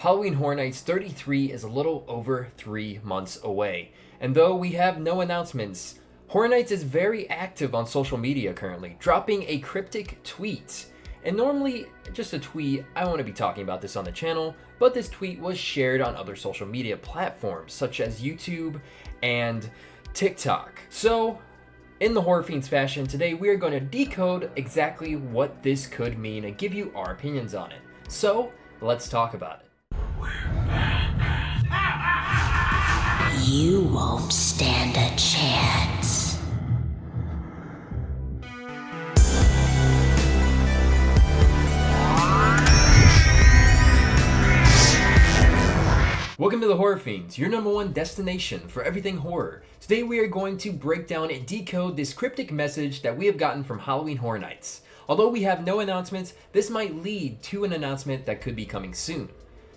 Halloween Horror Nights 33 is a little over 3 months away, and though we have no announcements, Horror Nights is very active on social media currently, dropping a cryptic tweet. And normally, just a tweet, I wouldn't be talking about this on the channel, but this tweet was shared on other social media platforms such as YouTube and TikTok. So, in the Horror Fiends fashion, today we are going to decode exactly what this could mean and give you our opinions on it. So, let's talk about it. You won't stand a chance. Welcome to the Horror Fiends, your #1 destination for everything horror. Today we are going to break down and decode this cryptic message that we have gotten from Halloween Horror Nights. Although we have no announcements, this might lead to an announcement that could be coming soon.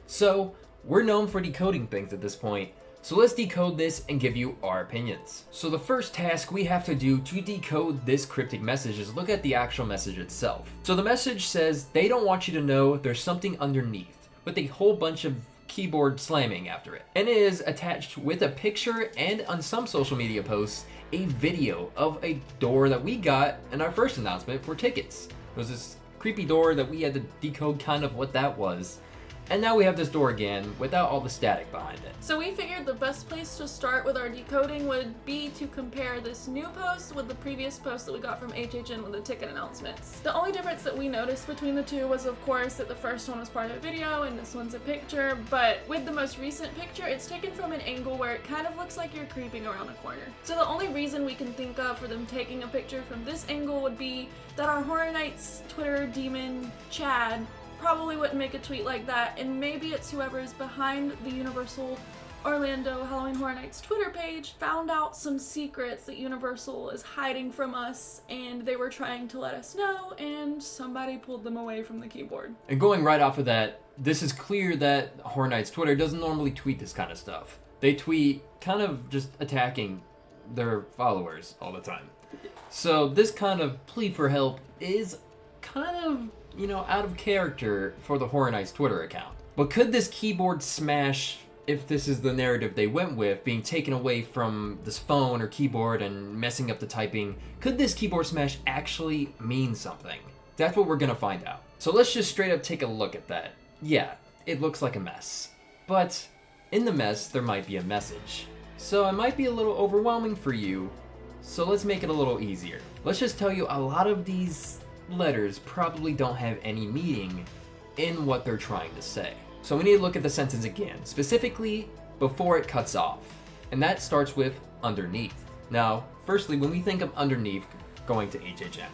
So, we're known for decoding things at this point, so let's decode this and give you our opinions. So the first task we have to do to decode this cryptic message is look at the actual message itself. So the message says they don't want you to know there's something underneath, with a whole bunch of keyboard slamming after it. And it is attached with a picture and, on some social media posts, a video of a door that we got in our first announcement for tickets. It was this creepy door that we had to decode kind of what that was. And now we have this door again without all the static behind it. So we figured the best place to start with our decoding would be to compare this new post with the previous post that we got from HHN with the ticket announcements. The only difference that we noticed between the two was, of course, that the first one was part of a video and this one's a picture, but with the most recent picture, it's taken from an angle where it kind of looks like you're creeping around a corner. So the only reason we can think of for them taking a picture from this angle would be that our Horror Nights Twitter demon, Chad, probably wouldn't make a tweet like that, and maybe it's whoever is behind the Universal Orlando Halloween Horror Nights Twitter page found out some secrets that Universal is hiding from us, and they were trying to let us know, and somebody pulled them away from the keyboard. And going right off of that, this is clear that Horror Nights Twitter doesn't normally tweet this kind of stuff. They tweet kind of just attacking their followers all the time. So this kind of plea for help is kind of, out of character for the Horror Nights Twitter account. But could this keyboard smash, if this is the narrative they went with, being taken away from this phone or keyboard and messing up the typing, could this keyboard smash actually mean something? That's what we're gonna find out. So let's just straight up take a look at that. Yeah, it looks like a mess. But in the mess, there might be a message. So it might be a little overwhelming for you, so let's make it a little easier. Let's just tell you a lot of these letters probably don't have any meaning in what they're trying to say. So we need to look at the sentence again, specifically before it cuts off. And that starts with underneath. Now, firstly, when we think of underneath going to HHN,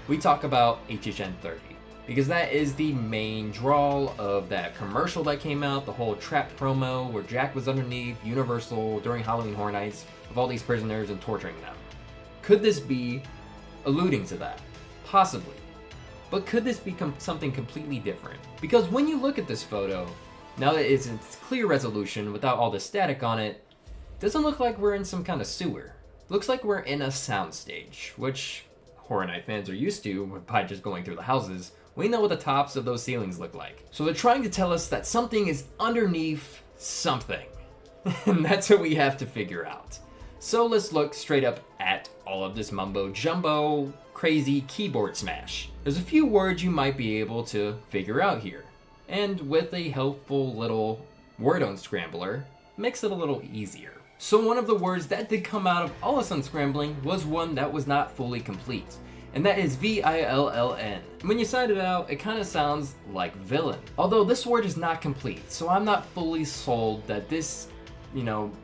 we talk about HHN 30, because that is the main draw of that commercial that came out, the whole trap promo where Jack was underneath Universal during Halloween Horror Nights of all these prisoners and torturing them. Could this be alluding to that? Possibly. But could this be something completely different? Because when you look at this photo, now that it's in clear resolution without all the static on it, doesn't look like we're in some kind of sewer. Looks like we're in a soundstage, which Horror Night fans are used to by just going through the houses. We know what the tops of those ceilings look like. So they're trying to tell us that something is underneath something. And that's what we have to figure out. So let's look straight up at all of this mumbo jumbo crazy keyboard smash. There's a few words you might be able to figure out here, and with a helpful little word unscrambler, makes it a little easier. So one of the words that did come out of all this unscrambling was one that was not fully complete, and that is VILLN. When you sound it out, it kind of sounds like villain. Although this word is not complete, so I'm not fully sold that this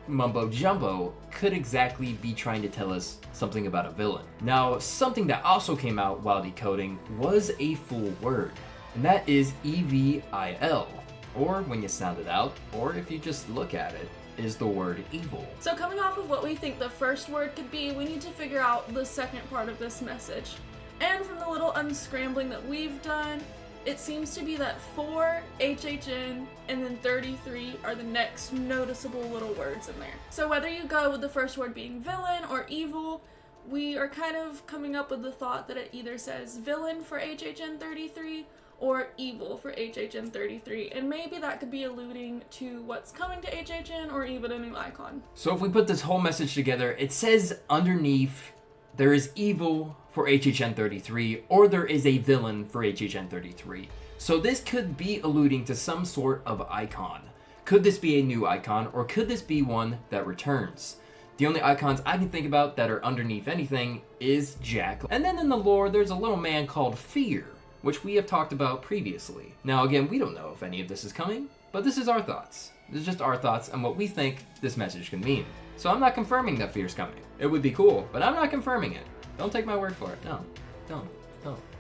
mumbo jumbo could exactly be trying to tell us something about a villain. Now, something that also came out while decoding was a full word, and that is EVIL, or when you sound it out, or if you just look at it, is the word evil. So coming off of what we think the first word could be, we need to figure out the second part of this message. And from the little unscrambling that we've done, it seems to be that 4, HHN, and then 33 are the next noticeable little words in there. So whether you go with the first word being villain or evil, we are kind of coming up with the thought that it either says villain for HHN 33 or evil for HHN33, and maybe that could be alluding to what's coming to HHN or even a new icon. So if we put this whole message together, it says underneath there is evil for HHN33 or there is a villain for HHN33. So this could be alluding to some sort of icon. Could this be a new icon or could this be one that returns? The only icons I can think about that are underneath anything is Jack. And then in the lore, there's a little man called Fear, which we have talked about previously. Now again, we don't know if any of this is coming, but this is our thoughts. This is just our thoughts on what we think this message can mean. So I'm not confirming that Fear's coming. It would be cool, but I'm not confirming it. Don't take my word for it. No, don't.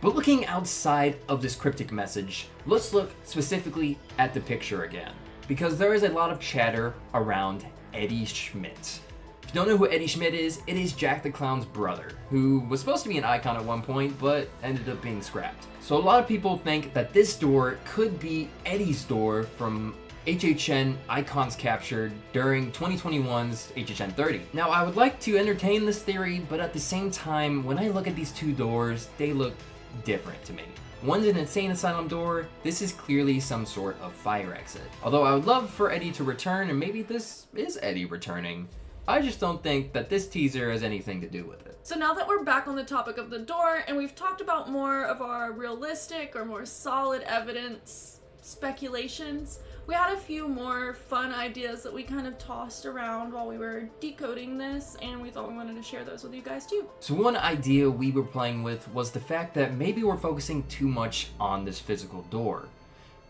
But looking outside of this cryptic message, let's look specifically at the picture again, because there is a lot of chatter around Eddie Schmidt. If you don't know who Eddie Schmidt is, it is Jack the Clown's brother, who was supposed to be an icon at one point, but ended up being scrapped. So a lot of people think that this door could be Eddie's door from HHN icons captured during 2021's HHN 30. Now I would like to entertain this theory, but at the same time, when I look at these two doors, they look different to me. One's an insane asylum door, this is clearly some sort of fire exit. Although I would love for Eddie to return, and maybe this is Eddie returning, I just don't think that this teaser has anything to do with it. So now that we're back on the topic of the door, and we've talked about more of our realistic or more solid evidence speculations, we had a few more fun ideas that we kind of tossed around while we were decoding this, and we thought we wanted to share those with you guys too. So one idea we were playing with was the fact that maybe we're focusing too much on this physical door,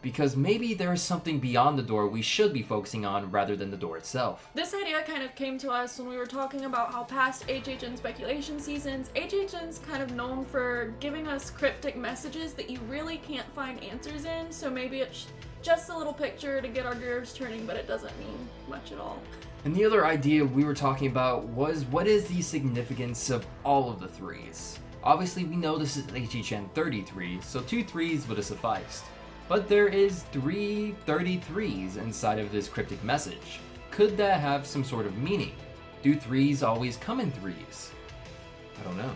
because maybe there is something beyond the door we should be focusing on rather than the door itself. This idea kind of came to us when we were talking about how past HHN speculation seasons, HHN's kind of known for giving us cryptic messages that you really can't find answers in, so maybe it's just a little picture to get our gears turning, but it doesn't mean much at all. And the other idea we were talking about was, what is the significance of all of the threes? Obviously we know this is HHN 33, so 2 threes would have sufficed. But there is 3 33s inside of this cryptic message. Could that have some sort of meaning? Do 3s always come in 3s? I don't know.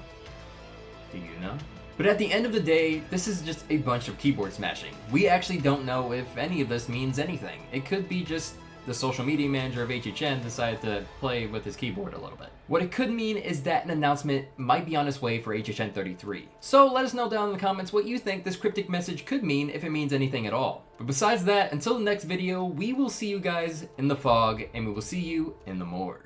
Do you know? But at the end of the day, this is just a bunch of keyboard smashing. We actually don't know if any of this means anything. It could be just the social media manager of HHN decided to play with his keyboard a little bit. What it could mean is that an announcement might be on its way for HHN 33. So let us know down in the comments what you think this cryptic message could mean, if it means anything at all. But besides that, until the next video, we will see you guys in the fog, and we will see you in the morgue.